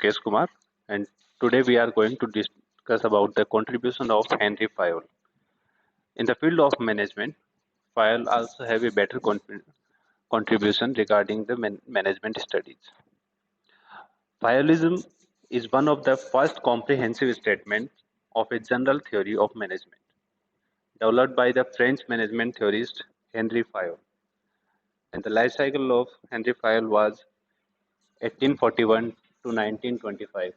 Kesh Kumar, and today we are going to discuss about the contribution of Henry Fayol. In the field of management, Fayol also have a better contribution regarding the management studies. Fayolism is one of the first comprehensive statements of a general theory of management, developed by the French management theorist Henry Fayol. And the life cycle of Henry Fayol was 1841 to 1925.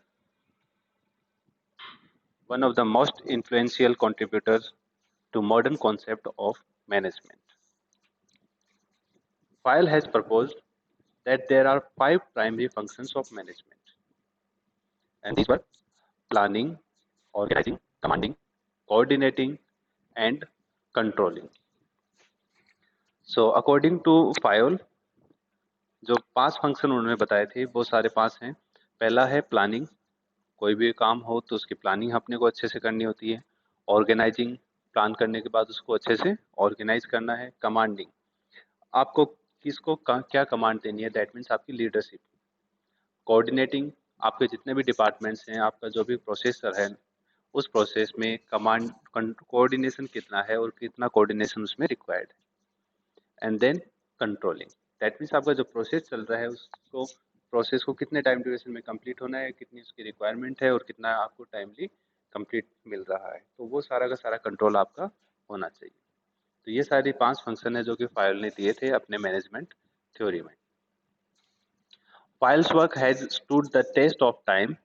One of the most influential contributors to modern concept of management. Fayol has proposed that there are five primary functions of management, and these were planning, organizing, commanding, coordinating, and controlling. So according to Fayol, जो 5 function उन्होंने बताए थे वो सारे 5 हैं। पहला है planning, कोई भी काम हो तो उसकी प्लानिंग अपने को अच्छे से करनी होती है। ऑर्गेनाइजिंग, प्लान करने के बाद उसको अच्छे से ऑर्गेनाइज करना है। कमांडिंग, आपको किसको क्या कमांड देनी है, दैट मीन्स आपकी लीडरशिप। कोऑर्डिनेटिंग, आपके जितने भी डिपार्टमेंट्स हैं, आपका जो भी प्रोसेसर है, उस प्रोसेस में कमांड कोऑर्डिनेशन कितना है और कितना कोऑर्डिनेशन उसमें रिक्वायर्ड है। And then controlling, that means आपका जो प्रोसेस चल रहा है उसको प्रोसेस को कितने टाइम ड्यूरेशन में कंप्लीट होना है, कितनी उसकी रिक्वायरमेंट है और कितना आपको टाइमली कंप्लीट मिल रहा है, तो वो सारा का सारा कंट्रोल आपका होना चाहिए। तो ये सारी 5 फंक्शन है जो कि फायल ने दिए थे अपने मैनेजमेंट थ्योरी में। Fayol's work has stood the test of time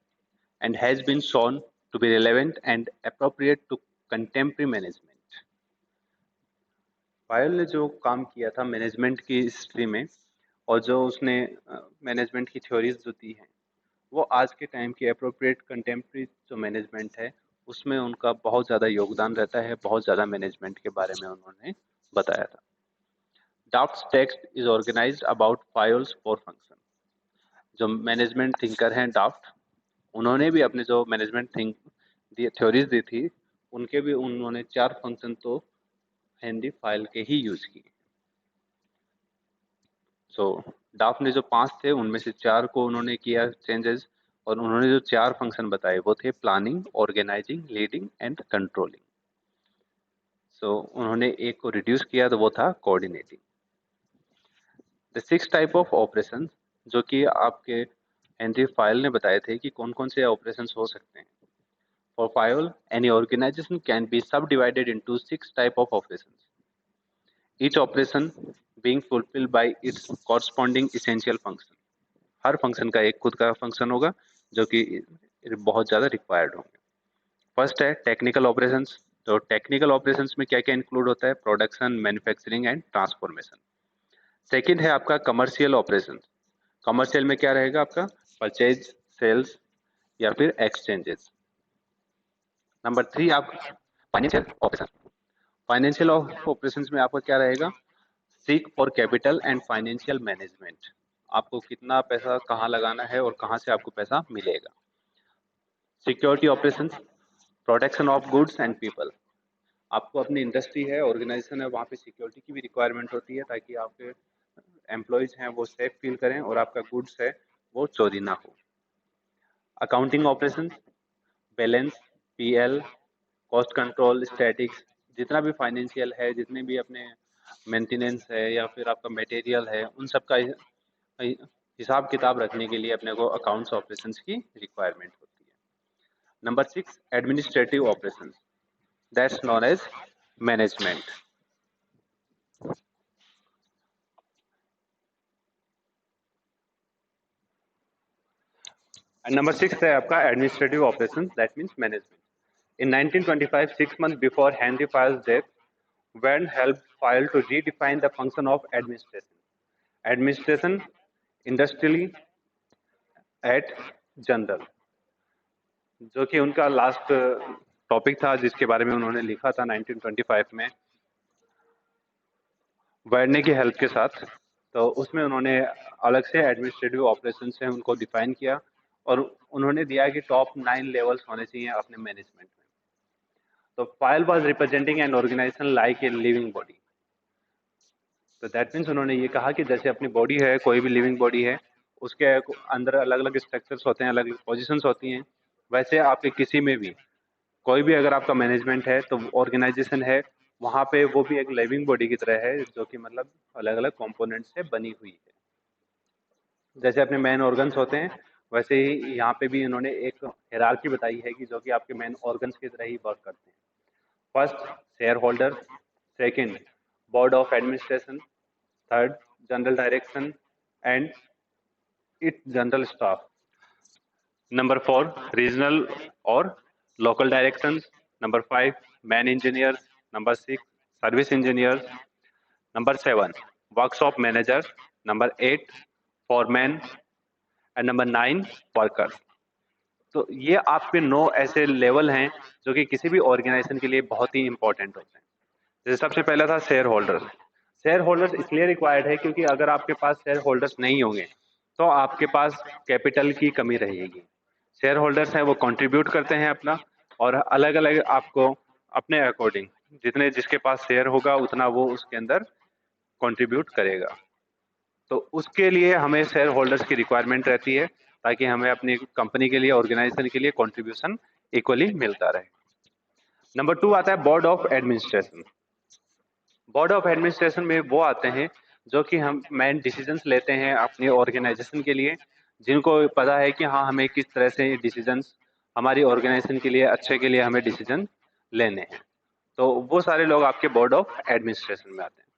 and has been shown to be relevant and appropriate to contemporary management. File ने जो काम किया था मैनेजमेंट की हिस्ट्री में और जो उसने मैनेजमेंट की थ्योरीज जो दी हैं, वो आज के टाइम की अप्रोप्रिएट कंटेम्प्रेरी जो मैनेजमेंट है उसमें उनका बहुत ज़्यादा योगदान रहता है। बहुत ज़्यादा मैनेजमेंट के बारे में उन्होंने बताया था। Daft's text is organised about Fayol's 4 function. जो मैनेजमेंट थिंकर हैं डाफ्ट, उन्होंने भी अपने जो मैनेजमेंट थ्योरीज दी थी उनके भी उन्होंने 4 फंक्शन तो हेनरी फायल के ही यूज किए। सो डाफ्ट ने जो 5 थे उनमें से 4 को उन्होंने किया चेंजेस, और उन्होंने जो 4 फंक्शन बताए वो थे planning, organising, leading and controlling. So उन्होंने एक को रिड्यूस किया तो वो था coordinating. The 6 type of operation जो कि आपके हेनरी फायल ने बताए थे कि कौन कौन से ऑपरेशंस हो सकते हैं। For Fayol any organisation can be subdivided into 6 type of operations, each operation being fulfilled by its corresponding essential function. हर फंक्शन का एक खुद का फंक्शन होगा जो कि बहुत ज़्यादा रिक्वायर्ड होंगे। फर्स्ट है टेक्निकल ऑपरेशंस। तो टेक्निकल ऑपरेशंस में क्या क्या इंक्लूड होता है, production, manufacturing and transformation. Second है आपका कमर्शियल ऑपरेशन। कमर्शियल में क्या रहेगा आपका, परचेज, सेल्स या फिर एक्सचेंजेस। नंबर 3 आप फाइनेंशियल ऑपरेशन। फाइनेंशियल ऑपरेशंस में आपका क्या रहेगा, seek for capital and financial management. आपको कितना पैसा कहाँ लगाना है और कहाँ से आपको पैसा मिलेगा। Security operations, protection of goods and people. आपको अपनी इंडस्ट्री है, ऑर्गेनाइजेशन है, वहाँ पे सिक्योरिटी की भी रिक्वायरमेंट होती है ताकि आपके एम्प्लॉयज हैं वो सेफ फील करें और आपका गुड्स है वो चोरी ना हो। Accounting operations, balance, PL, cost control, statics, जितना भी फाइनेंशियल है, जितने भी अपने मेंटेनेंस है या फिर आपका मटेरियल है, उन सब का हिसाब किताब रखने के लिए अपने को अकाउंट्स ऑपरेशंस की रिक्वायरमेंट होती है। Number 6 administrative operations, that's known as management. Number 6 है आपका administrative operations, that means management. In 1925, 6 months before Henry Fayol's death, Verne helped Fayol to redefine the function of administration. Administration, industrially, at general, जो कि उनका last topic था जिसके बारे में उन्होंने लिखा था 1925 में वर्ने की हेल्प के साथ। तो उसमें उन्होंने अलग से एडमिनिस्ट्रेटिव ऑपरेशन से उनको डिफाइन किया और उन्होंने दिया कि टॉप 9 लेवल्स होने चाहिए अपने मैनेजमेंट में। तो Fayol was representing an organisation like a living body. तो दैट मीन्स उन्होंने ये कहा कि जैसे अपनी बॉडी है, कोई भी लिविंग बॉडी है, उसके अंदर अलग अलग स्ट्रक्चर्स होते हैं, अलग अलग पोजीशंस होती हैं। वैसे आपके किसी में भी कोई भी अगर आपका मैनेजमेंट है तो ऑर्गेनाइजेशन है, वहाँ पे वो भी एक लिविंग बॉडी की तरह है, जो कि मतलब अलग अलग कंपोनेंट से बनी हुई है। जैसे अपने मेन ऑर्गन्स होते हैं, वैसे ही यहाँ पे भी इन्होंने एक हायरार्की बताई है कि जो कि आपके मेन ऑर्गन्स की तरह ही वर्क करते हैं। First, shareholder. Second, board of administration. Third, general direction and it general staff. Number four, regional और local directions. Number five, man engineers. Number six, service engineers. Number seven, workshop manager. Number eight, foreman. And number nine, worker. तो ये आपके 9 ऐसे level हैं जो कि किसी भी ऑर्गेनाइजेशन के लिए बहुत ही इंपॉर्टेंट होते हैं। जैसे सबसे पहला था शेयर होल्डर्स। शेयर होल्डर्स इसलिए रिक्वायर्ड है क्योंकि अगर आपके पास शेयर होल्डर्स नहीं होंगे तो आपके पास कैपिटल की कमी रहेगी। शेयर होल्डर्स हैं वो कंट्रीब्यूट करते हैं अपना, और अलग अलग आपको अपने अकॉर्डिंग जितने जिसके पास शेयर होगा उतना वो उसके अंदर कंट्रीब्यूट करेगा। तो उसके लिए हमें शेयर होल्डर्स की रिक्वायरमेंट रहती है, ताकि हमें अपनी कंपनी के लिए, ऑर्गेनाइजेशन के लिए कंट्रीब्यूशन इक्वली मिलता रहे। नंबर टू आता है board of administration. Board of administration में वो आते हैं जो कि हम मेन डिसीजंस लेते हैं अपनी ऑर्गेनाइजेशन के लिए, जिनको पता है कि हाँ हमें किस तरह से डिसीजंस हमारी ऑर्गेनाइजेशन के लिए, अच्छे के लिए हमें डिसीजन लेने हैं। तो वो सारे लोग आपके बोर्ड ऑफ एडमिनिस्ट्रेशन में आते हैं।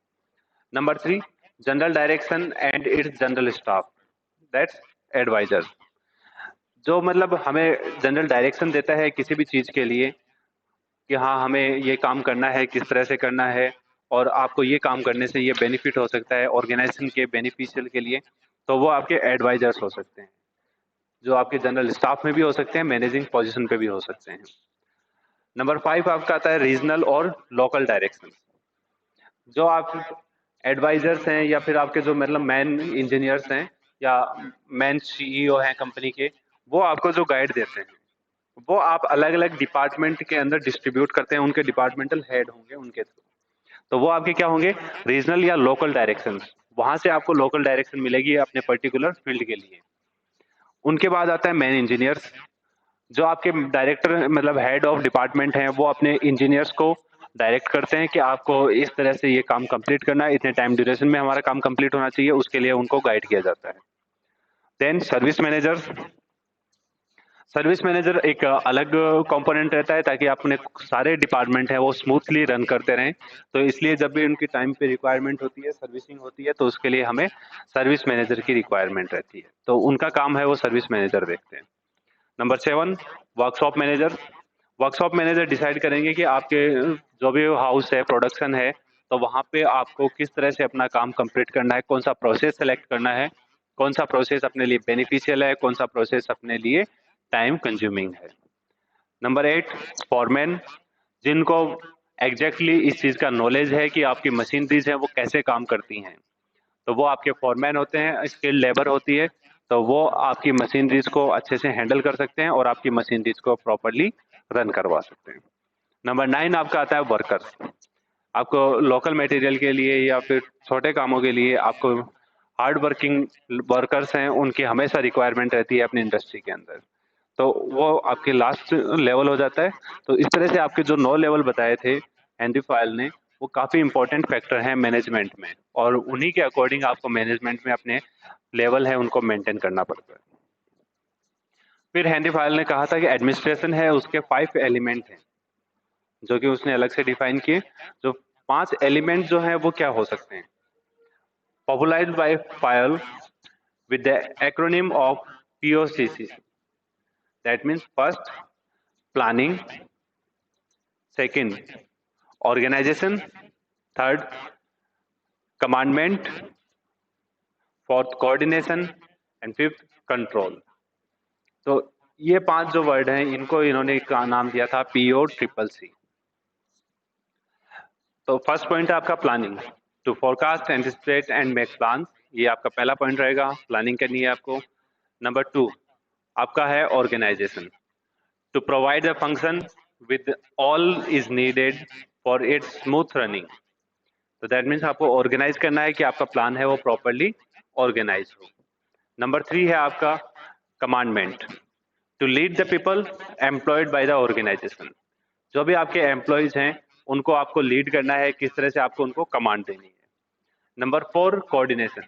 Number three, general direction and its general staff, that's adviser. जो मतलब हमें जनरल डायरेक्शन देता है किसी भी चीज के लिए कि हाँ हमें ये काम करना है, किस तरह से करना है, और आपको ये काम करने से ये बेनिफिट हो सकता है ऑर्गेनाइजेशन के बेनिफिशियल के लिए, तो वो आपके एडवाइजर्स हो सकते हैं, जो आपके जनरल स्टाफ में भी हो सकते हैं, मैनेजिंग पोजीशन पे भी हो सकते हैं। नंबर फाइव आपका आता है रीजनल और लोकल डायरेक्शन। जो आप एडवाइजर्स हैं या फिर आपके जो मतलब मैन इंजीनियर्स हैं या मैन सीईओ हैं कंपनी के, वो आपको जो गाइड देते हैं वो आप अलग अलग डिपार्टमेंट के अंदर डिस्ट्रीब्यूट करते हैं, उनके डिपार्टमेंटल हेड होंगे उनके थ्रू। तो वो आपके क्या होंगे, रीजनल या लोकल डायरेक्शन। वहां से आपको लोकल डायरेक्शन मिलेगी अपने पर्टिकुलर फील्ड के लिए। उनके बाद आता है मैन इंजीनियर्स। जो आपके डायरेक्टर मतलब हेड ऑफ डिपार्टमेंट हैं, वो अपने इंजीनियर्स को डायरेक्ट करते हैं कि आपको इस तरह से ये काम कंप्लीट करना है, इतने टाइम ड्यूरेशन में हमारा काम कंप्लीट होना चाहिए, उसके लिए उनको गाइड किया जाता है। Then service manager. Service manager एक अलग कंपोनेंट रहता है, ताकि अपने सारे डिपार्टमेंट है वो स्मूथली रन करते रहें। तो इसलिए जब भी उनकी टाइम पे रिक्वायरमेंट होती है, सर्विसिंग होती है, तो उसके लिए हमें सर्विस मैनेजर की रिक्वायरमेंट रहती है। तो उनका काम है वो सर्विस मैनेजर देखते हैं। Number seven, workshop manager. Workshop manager decide करेंगे कि आपके जो भी हाउस है, प्रोडक्शन है, तो वहाँ पे आपको किस तरह से अपना काम कंप्लीट करना है, कौन सा प्रोसेस सेलेक्ट करना है, कौन सा प्रोसेस अपने लिए बेनिफिशियल है, कौन सा प्रोसेस अपने लिए टाइम कंज्यूमिंग है। Number eight, foreman. जिनको एग्जैक्टली इस चीज़ का नॉलेज है कि आपकी मशीनरीज हैं वो कैसे काम करती हैं, तो वो आपके फॉरमैन होते हैं, स्किल्ड लेबर होती है। तो वो आपकी मशीनरीज को अच्छे से हैंडल कर सकते हैं और आपकी मशीनरीज को प्रॉपरली रन करवा सकते हैं। नंबर नाइन आपका आता है वर्कर्स। आपको लोकल मटेरियल के लिए या फिर छोटे कामों के लिए आपको हार्ड वर्किंग वर्कर्स हैं, उनकी हमेशा रिक्वायरमेंट रहती है अपनी इंडस्ट्री के अंदर। तो वो आपके लास्ट लेवल हो जाता है। तो इस तरह से आपके जो 9 लेवल बताए थे हेनरी फायल ने, वो काफ़ी इंपॉर्टेंट फैक्टर हैं मैनेजमेंट में, और उन्हीं के अकॉर्डिंग आपको मैनेजमेंट में अपने लेवल है उनको मेंटेन करना पड़ता है। फिर हेनरी फायल ने कहा था कि एडमिनिस्ट्रेशन है उसके 5 एलिमेंट हैं, जो कि उसने अलग से डिफाइन किए। जो 5 एलिमेंट जो हैं वो क्या हो सकते हैं, popularised by Fayol with the acronym of POCC. That means first, planning; second, organization; third, commandment; fourth, coordination; and fifth, control. तो ये 5 जो वर्ड हैं इनको इन्होंने का नाम दिया था POCCC। तो फर्स्ट पॉइंट है आपका planning, to forecast, anticipate and make plan. ये आपका पहला पॉइंट रहेगा, प्लानिंग करनी है आपको। नंबर 2 आपका है organisation, to provide a function with all is needed for its smooth running। तो दैट मीन्स आपको ऑर्गेनाइज करना है कि आपका प्लान है वो प्रॉपरली ऑर्गेनाइज हो। नंबर 3 है आपका commandment, to lead the people employed by the organisation. जो भी आपके एम्प्लॉयज हैं उनको आपको लीड करना है, किस तरह से आपको उनको कमांड देनी है। नंबर 4 कोऑर्डिनेशन,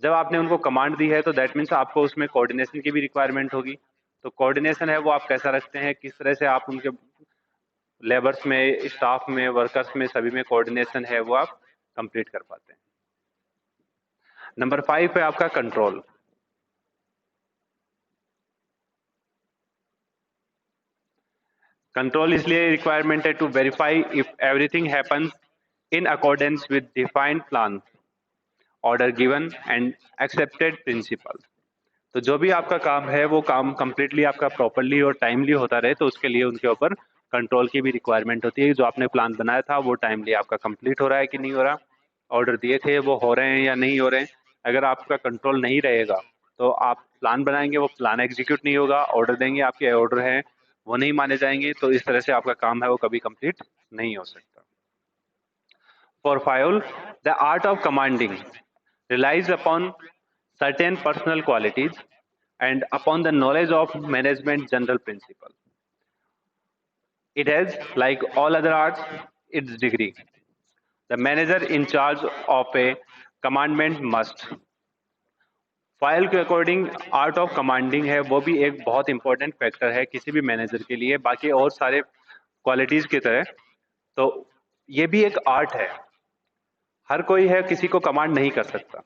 जब आपने उनको कमांड दी है तो दैट मीन्स आपको उसमें कोऑर्डिनेशन की भी रिक्वायरमेंट होगी। तो कोऑर्डिनेशन है वो आप कैसा रखते हैं, किस तरह से आप उनके लेबर्स में, स्टाफ में, वर्कर्स में, सभी में कोऑर्डिनेशन है वो आप कंप्लीट कर पाते हैं। नंबर 5 है आपका कंट्रोल। कंट्रोल इसलिए रिक्वायरमेंट है to verify if everything happens in accordance with defined plan, order given and accepted principle. तो जो भी आपका काम है वो काम कंप्लीटली आपका प्रॉपरली और टाइमली होता रहे, तो उसके लिए उनके ऊपर कंट्रोल की भी रिक्वायरमेंट होती है। जो आपने प्लान बनाया था वो टाइमली आपका कंप्लीट हो रहा है कि नहीं हो रहा, ऑर्डर दिए थे वो हो रहे हैं या नहीं हो रहे हैं। अगर आपका कंट्रोल नहीं रहेगा तो आप प्लान बनाएंगे, वो प्लान एग्जीक्यूट नहीं होगा, ऑर्डर देंगे, आपके ऑर्डर हैं वो नहीं माने जाएंगे, तो इस तरह से आपका काम है वो कभी कंप्लीट नहीं हो सकता। For Fayol, the art of commanding relies upon certain personal qualities and upon the knowledge of management general principle. It has, like all other arts, its degree. The manager in charge of a commandment must. File के according art of commanding है वो भी एक बहुत important factor है किसी भी manager के लिए, बाकी और सारे क्वालिटीज की तरह। तो ये भी एक आर्ट है, हर कोई है किसी को कमांड नहीं कर सकता।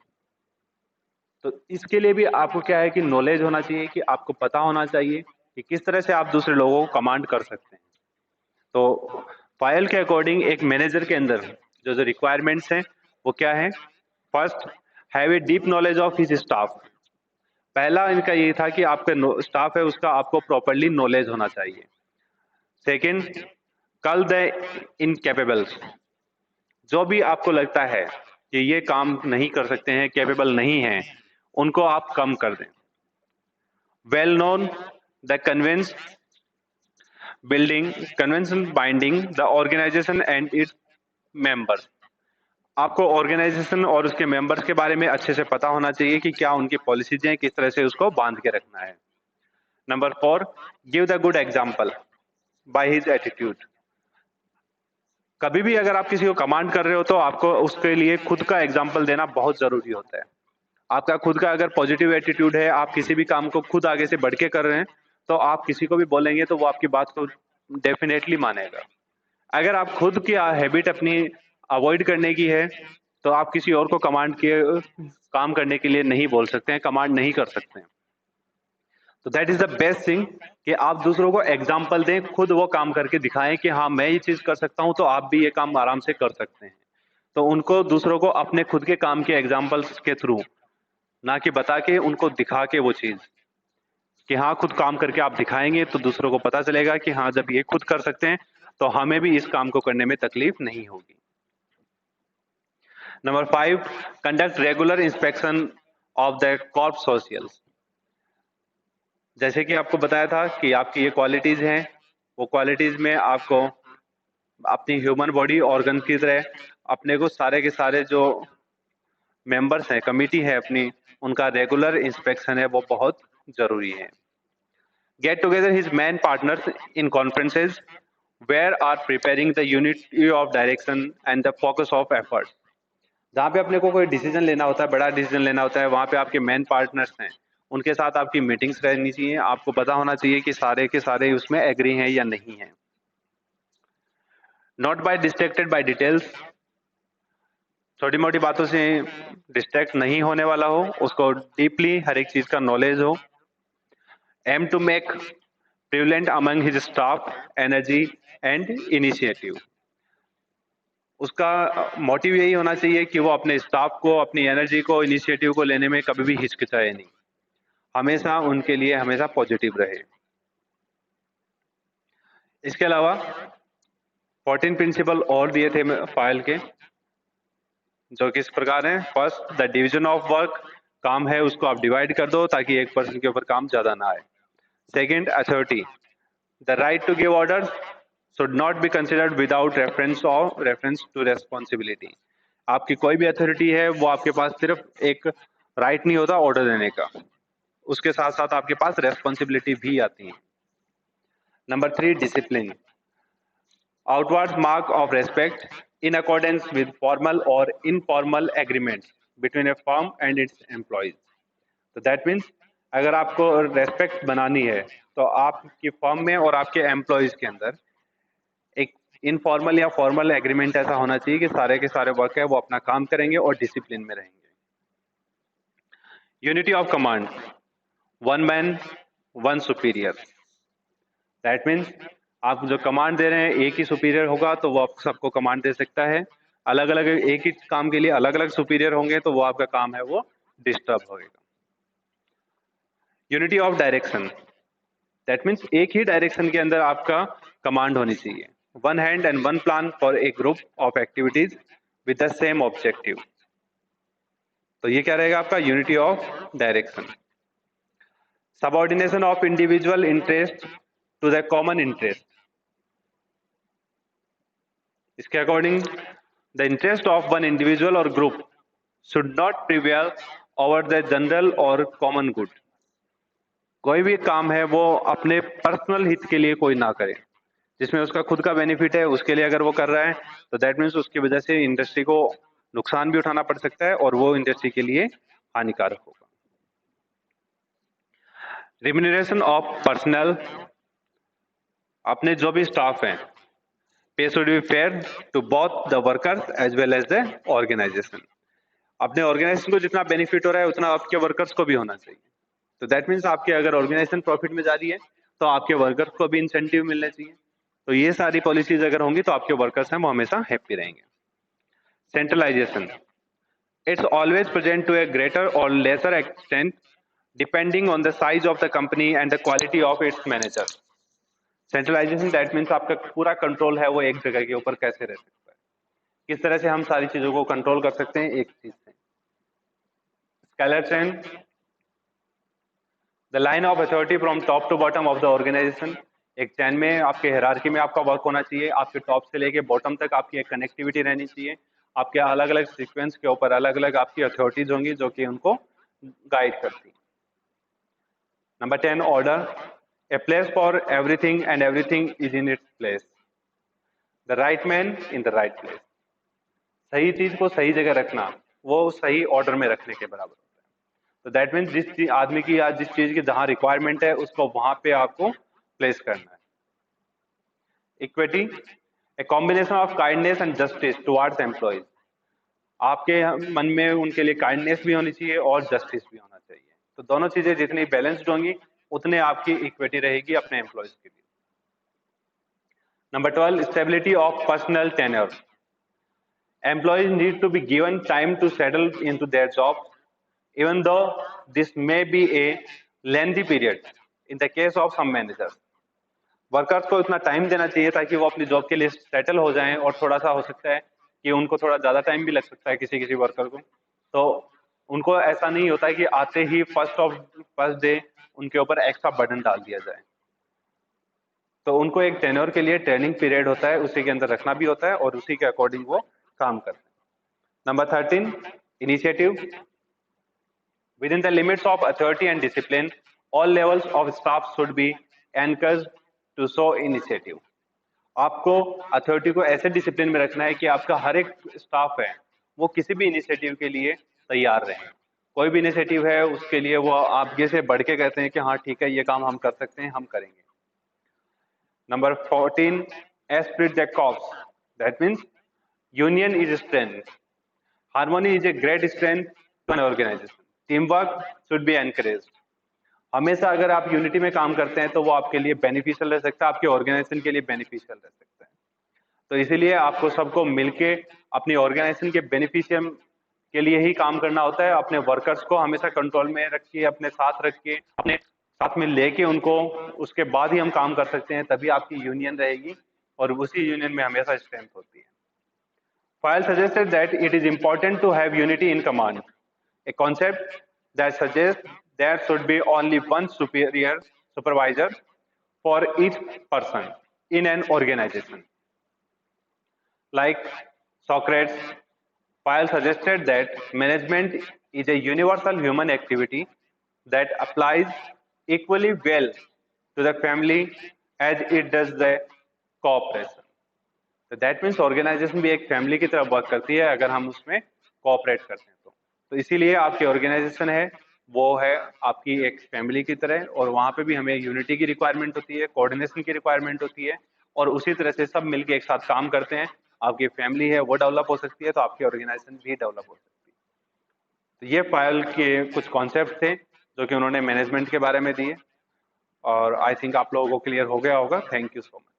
तो इसके लिए भी आपको क्या है कि नॉलेज होना चाहिए, कि आपको पता होना चाहिए कि किस तरह से आप दूसरे लोगों को कमांड कर सकते हैं। तो फाइल के अकॉर्डिंग एक मैनेजर के अंदर जो जो रिक्वायरमेंट्स हैं वो क्या है। First, have a deep knowledge of his staff. पहला इनका ये था कि आपका स्टाफ है उसका आपको प्रॉपरली नॉलेज होना चाहिए। सेकंड, कल द इनकैपेबल्स, जो भी आपको लगता है कि ये काम नहीं कर सकते हैं, कैपेबल नहीं हैं, उनको आप कम कर दें। Well known the convince building convention binding the organisation and its members. आपको ऑर्गेनाइजेशन और उसके मेंबर्स के बारे में अच्छे से पता होना चाहिए कि क्या उनकी पॉलिसीज हैं, किस तरह से उसको बांध के रखना है। Number 4, give the good example by his attitude. कभी भी अगर आप किसी को कमांड कर रहे हो तो आपको उसके लिए खुद का एग्जाम्पल देना बहुत जरूरी होता है। आपका खुद का अगर पॉजिटिव एटीट्यूड है, आप किसी भी काम को खुद आगे से बढ़ के कर रहे हैं, तो आप किसी को भी बोलेंगे तो वो आपकी बात को डेफिनेटली मानेगा। अगर आप खुद की हैबिट अपनी अवॉइड करने की है तो आप किसी और को कमांड के काम करने के लिए नहीं बोल सकते हैं, कमांड नहीं कर सकते हैं। तो that is the best thing कि आप दूसरों को एग्जाम्पल दें, खुद वो काम करके दिखाएं कि हाँ मैं ये चीज कर सकता हूं तो आप भी ये काम आराम से कर सकते हैं। तो उनको दूसरों को अपने खुद के काम के एग्जाम्पल्स के थ्रू, ना कि बता के, उनको दिखा के वो चीज कि हाँ खुद काम करके आप दिखाएंगे तो दूसरों को पता चलेगा कि हाँ जब ये खुद कर सकते हैं तो हमें भी इस काम को करने में तकलीफ नहीं होगी। Number 5, conduct regular inspection of the corps socials. जैसे कि आपको बताया था कि आपकी ये क्वालिटीज हैं, वो क्वालिटीज में आपको अपनी ह्यूमन बॉडी ऑर्गन की तरह अपने को सारे के सारे जो मेंबर्स हैं, कमिटी है अपनी, उनका रेगुलर इंस्पेक्शन है वो बहुत जरूरी है। Get together his man partners in conferences where are preparing the unity of direction and the focus of effort. जहाँ पे अपने को कोई डिसीजन लेना होता है, बड़ा डिसीजन लेना होता है, वहां पे आपके मैन पार्टनर्स हैं, उनके साथ आपकी मीटिंग्स रहनी चाहिए। आपको पता होना चाहिए कि सारे के सारे उसमें एग्री हैं या नहीं है। Not by distracted by details, छोटी मोटी बातों से डिस्ट्रैक्ट नहीं होने वाला हो, उसको डीपली हर एक चीज का नॉलेज हो। Aim to make prevalent among his staff energy and initiative. उसका मोटिव यही होना चाहिए कि वो अपने स्टाफ को, अपनी एनर्जी को, इनिशिएटिव को लेने में कभी भी हिचकिचाए नहीं, हमेशा उनके लिए हमेशा पॉजिटिव रहे। इसके अलावा 14 प्रिंसिपल और दिए थे फाइल के, जो किस प्रकार हैं। First, the division of work, काम है उसको आप डिवाइड कर दो ताकि एक पर्सन के ऊपर काम ज्यादा ना आए। Second, authority, the right to give order should not be considered without reference to responsibility. आपकी कोई भी अथॉरिटी है वो आपके पास सिर्फ एक राइट नहीं होता ऑर्डर देने का, उसके साथ साथ आपके पास रेस्पॉन्सिबिलिटी भी आती है। Number 3, discipline, outward mark of respect in accordance with formal और informal agreements between a firm and its employees. तो दैट मीन्स अगर आपको रेस्पेक्ट बनानी है तो आपकी फर्म में और आपके एम्प्लॉयज के अंदर एक इनफॉर्मल या फॉर्मल एग्रीमेंट ऐसा होना चाहिए कि सारे के सारे वर्क है वो अपना काम करेंगे और डिसिप्लिन में रहेंगे। Unity of command, one man one superior, that means आप जो कमांड दे रहे हैं एक ही सुपीरियर होगा तो वो आप सबको कमांड दे सकता है, अलग अलग एक ही काम के लिए अलग अलग सुपीरियर होंगे तो वो आपका काम है वो डिस्टर्ब होगा। Unity of direction, that means एक ही डायरेक्शन के अंदर आपका कमांड होनी चाहिए। One hand and one plan for a group of activities with the same objective. तो ये क्या रहेगा आपका unity of direction. Subordination of individual interest to the common interest, इसके according the interest of one individual और group should not prevail over the general और common good. कोई भी काम है वो अपने पर्सनल हित के लिए कोई ना करे, जिसमें उसका खुद का बेनिफिट है उसके लिए अगर वो कर रहा है तो दैट मीन्स उसकी वजह से इंडस्ट्री को नुकसान भी उठाना पड़ सकता है और वो इंडस्ट्री के लिए हानिकारक होगा। रिम्यूनरेशन ऑफ पर्सनल, अपने जो भी स्टाफ हैं, pay should be fair to both the workers as well as the organisation. अपने ऑर्गेनाइजेशन को जितना बेनिफिट हो रहा है उतना आपके वर्कर्स को भी होना चाहिए। तो दैट मीन्स आपके अगर ऑर्गेनाइजेशन प्रॉफिट में जा रही है तो आपके वर्कर्स को भी इंसेंटिव मिलने चाहिए। तो ये सारी पॉलिसीज अगर होंगी तो आपके वर्कर्स हैं वो हमेशा हैप्पी रहेंगे। Centralisation, it's always present to a greater और lesser extent depending on the size of the company and the quality of its manager. Centralisation that means आपका पूरा कंट्रोल है वो एक जगह के ऊपर कैसे रह सकता है, किस तरह से हम सारी चीजों को कंट्रोल कर सकते हैं एक चीज से। Scalar chain, the line of authority from top to bottom of the organisation, एक चैन में आपके हायरार्की में आपका वर्क होना चाहिए, आपके टॉप से लेके बॉटम तक आपकी एक कनेक्टिविटी रहनी चाहिए, आपके अलग अलग सीक्वेंस के ऊपर अलग अलग आपकी अथॉरिटीज होंगी जो कि उनको गाइड करती। Number 10, order, a place for everything and everything is in its place, the right man in the right place. सही चीज को सही जगह रखना वो सही ऑर्डर में रखने के बराबर होता है। तो दैट मीन्स जिस आदमी की या जिस चीज की जहां रिक्वायरमेंट है उसको वहां पे आपको प्लेस करना है। Equity, a combination of kindness and justice towards employees, आपके मन में उनके लिए काइंडनेस भी होनी चाहिए और जस्टिस भी होना चाहिए। तो दोनों चीजें जितनी बैलेंस्ड होंगी उतने आपकी इक्विटी रहेगी अपने एम्प्लॉयज के लिए। Number 12, stability of personal tenure, employees need to be given time to settle into their jobs, even though this may be a lengthy period in the case of some managers. Workers को इतना time देना चाहिए ताकि वो अपनी job के लिए settle हो जाएं, और थोड़ा सा हो सकता है कि उनको थोड़ा ज्यादा टाइम भी लग सकता है किसी किसी वर्कर को। तो उनको ऐसा नहीं होता है कि आते ही फर्स्ट डे उनके ऊपर एक्स्ट्रा बर्डन डाल दिया जाए। तो उनको एक टेन्योर के लिए ट्रेनिंग पीरियड होता है, उसी के अंदर रखना भी होता है और उसी के अकॉर्डिंग वो काम करते हैं। Number 13, initiative. Within the limits of authority and discipline, all levels of staff should be encouraged to show initiative. आपको अथॉरिटी को ऐसे डिसिप्लिन में रखना है कि आपका हर एक स्टाफ है वो किसी भी इनिशिएटिव के लिए तैयार रहे। कोई भी इनिशिएटिव है उसके लिए वो आगे से बढ़ के कहते हैं कि हाँ ठीक है ये काम हम कर सकते हैं, हम करेंगे। Number 14, Spirit the corps, that means union is strength, harmony is a great strength to an organization, teamwork should be encouraged। हमेशा अगर आप यूनिटी में काम करते हैं तो वो आपके लिए बेनिफिशियल रह सकता है, आपके ऑर्गेनाइजेशन के लिए बेनिफिशियल रह सकता है। तो इसीलिए आपको सबको मिलके अपनी ऑर्गेनाइजेशन के बेनिफिशियम के लिए ही काम करना होता है। अपने वर्कर्स को हमेशा कंट्रोल में रखिए, अपने साथ रखिए, अपने साथ में लेके उनको, उसके बाद ही हम काम कर सकते हैं, तभी आपकी यूनियन रहेगी और उसी यूनियन में हमेशा स्ट्रेंथ होती है। File suggested that it is important to have unity in command, a concept that suggests there should be only one supervisor for each person in an organization. Like Socrates, File suggested that management is a universal human activity that applies equally well to the family as it does the cooperation. तो that means organisation भी एक family की तरह work करती है अगर हम उसमें कोऑपरेट करते हैं तो इसीलिए आपकी ऑर्गेनाइजेशन है वो है आपकी एक फैमिली की तरह, और वहां पे भी हमें यूनिटी की रिक्वायरमेंट होती है, कोऑर्डिनेशन की रिक्वायरमेंट होती है, और उसी तरह से सब मिलके एक साथ काम करते हैं। आपकी फैमिली है वो डेवलप हो सकती है तो आपकी ऑर्गेनाइजेशन भी डेवलप हो सकती है। तो ये फाइल के कुछ कॉन्सेप्ट थे जो कि उन्होंने मैनेजमेंट के बारे में दिए, और आई थिंक आप लोगों को क्लियर हो गया होगा। Thank you so much.